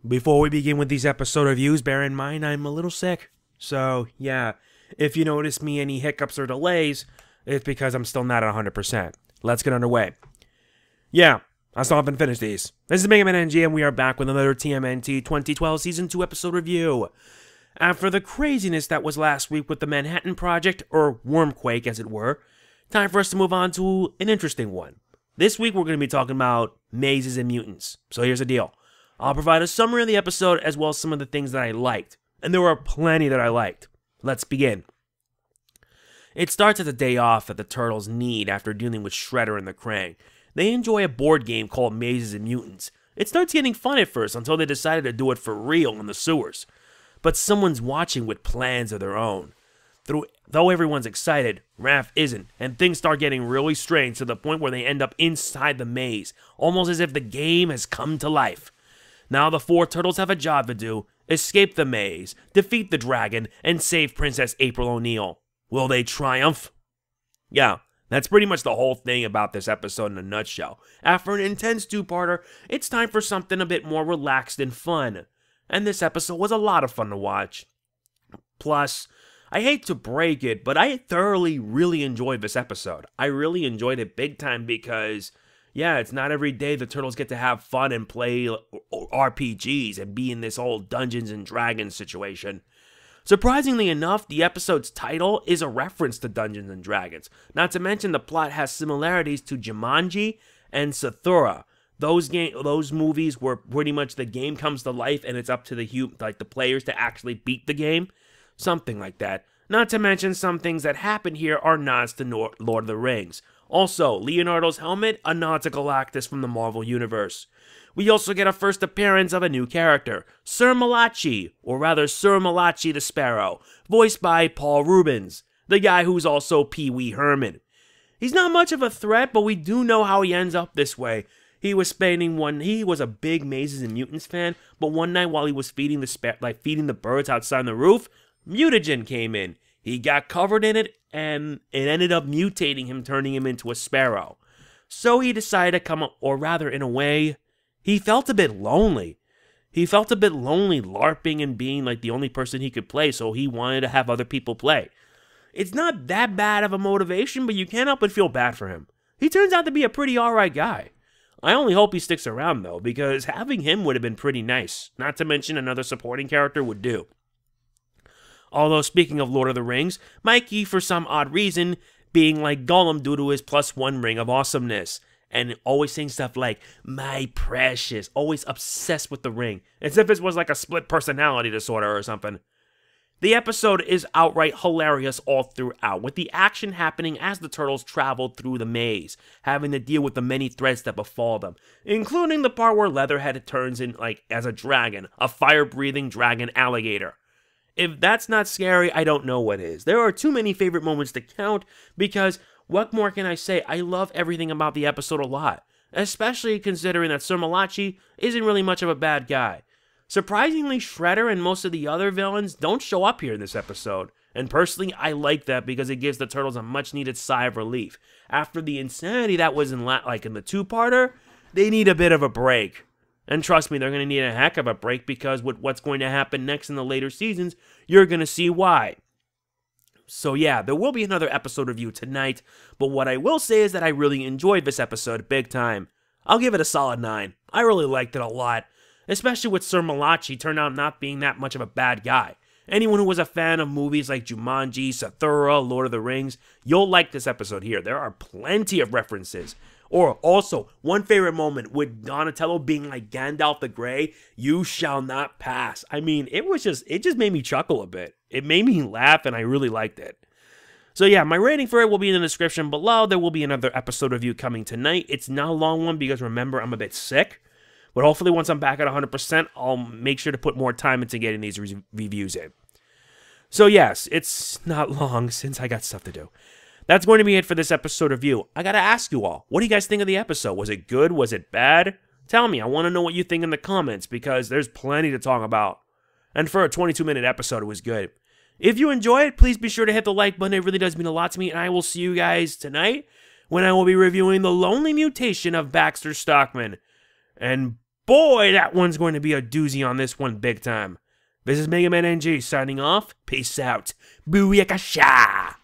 Before we begin with these episode reviews, bear in mind I'm a little sick. So, yeah, if you notice me any hiccups or delays, it's because I'm still not at 100%. Let's get underway. Yeah, I still haven't finished these. This is Mega Man NG, and we are back with another TMNT 2012 Season 2 episode review. After the craziness that was last week with the Manhattan Project, or Wormquake as it were, time for us to move on to an interesting one. This week we're going to be talking about mazes and mutants. So here's the deal. I'll provide a summary of the episode as well as some of the things that I liked. And there were plenty that I liked. Let's begin. It starts at the day off that the Turtles need after dealing with Shredder and the Krang. They enjoy a board game called Mazes and Mutants. It starts getting fun at first until they decided to do it for real in the sewers. But someone's watching with plans of their own. Though everyone's excited, Raph isn't, and things start getting really strange to the point where they end up inside the maze, almost as if the game has come to life. Now the four Turtles have a job to do: escape the maze, defeat the dragon, and save Princess April O'Neil. Will they triumph? Yeah, that's pretty much the whole thing about this episode in a nutshell. After an intense two-parter, it's time for something a bit more relaxed and fun. And this episode was a lot of fun to watch. Plus, I hate to break it, but I thoroughly really enjoyed this episode. I really enjoyed it big time because, yeah, it's not every day the Turtles get to have fun and play RPGs and be in this whole Dungeons and Dragons situation. Surprisingly enough, the episode's title is a reference to Dungeons and Dragons. Not to mention the plot has similarities to Jumanji and Zathura. Those movies where pretty much the game comes to life and it's up to the players to actually beat the game. Something like that. Not to mention some things that happen here are nods to Lord of the Rings. Also, Leonardo's helmet, a nod to Galactus from the Marvel Universe. We also get a first appearance of a new character, Sir Malachi, or rather Sir Malachi the Sparrow, voiced by Peter Reubens, the guy who's also Pee Wee Herman. He's not much of a threat, but we do know how he ends up this way. He was a big Mazes and Mutants fan, but one night while he was feeding the birds outside the roof, mutagen came in. He got covered in it, and it ended up mutating him, turning him into a sparrow. So he decided to come up, or rather, in a way, he felt a bit lonely. He felt a bit lonely LARPing and being like the only person he could play, so he wanted to have other people play. It's not that bad of a motivation, but you can't help but feel bad for him. He turns out to be a pretty alright guy. I only hope he sticks around, though, because having him would have been pretty nice. Not to mention another supporting character would do. Although, speaking of Lord of the Rings, Mikey, for some odd reason, being like Gollum due to his +1 ring of awesomeness, and always saying stuff like, "my precious," always obsessed with the ring, as if it was like a split personality disorder or something. The episode is outright hilarious all throughout, with the action happening as the Turtles travel through the maze, having to deal with the many threats that befall them, including the part where Leatherhead turns in as a dragon, a fire-breathing dragon alligator. If that's not scary, I don't know what is. There are too many favorite moments to count, because what more can I say? I love everything about the episode a lot, especially considering that Sir Malachi isn't really much of a bad guy. Surprisingly, Shredder and most of the other villains don't show up here in this episode, and personally, I like that because it gives the Turtles a much-needed sigh of relief. After the insanity that was in the two-parter, they need a bit of a break. And trust me, they're going to need a heck of a break because with what's going to happen next in the later seasons, you're going to see why. So yeah, there will be another episode review tonight, but what I will say is that I really enjoyed this episode big time. I'll give it a solid 9. I really liked it a lot. Especially with Sir Malachi turned out not being that much of a bad guy. Anyone who was a fan of movies like Jumanji, Zathura, Lord of the Rings, you'll like this episode here. There are plenty of references. Or also, one favorite moment with Donatello being like Gandalf the Grey, "you shall not pass." I mean, it just made me chuckle a bit. It made me laugh and I really liked it. So yeah, my rating for it will be in the description below. There will be another episode review coming tonight. It's not a long one because remember, I'm a bit sick. But hopefully once I'm back at 100%, I'll make sure to put more time into getting these reviews in. So yes, it's not long since I got stuff to do. That's going to be it for this episode review. I gotta ask you all, what do you guys think of the episode? Was it good? Was it bad? Tell me, I want to know what you think in the comments because there's plenty to talk about. And for a 22-minute episode, it was good. If you enjoy it, please be sure to hit the like button. It really does mean a lot to me. And I will see you guys tonight when I will be reviewing The Lonely Mutation of Baxter Stockman. And Boy, that one's going to be a doozy on this one big time. This is Mega Man NG signing off. Peace out. Booyakasha!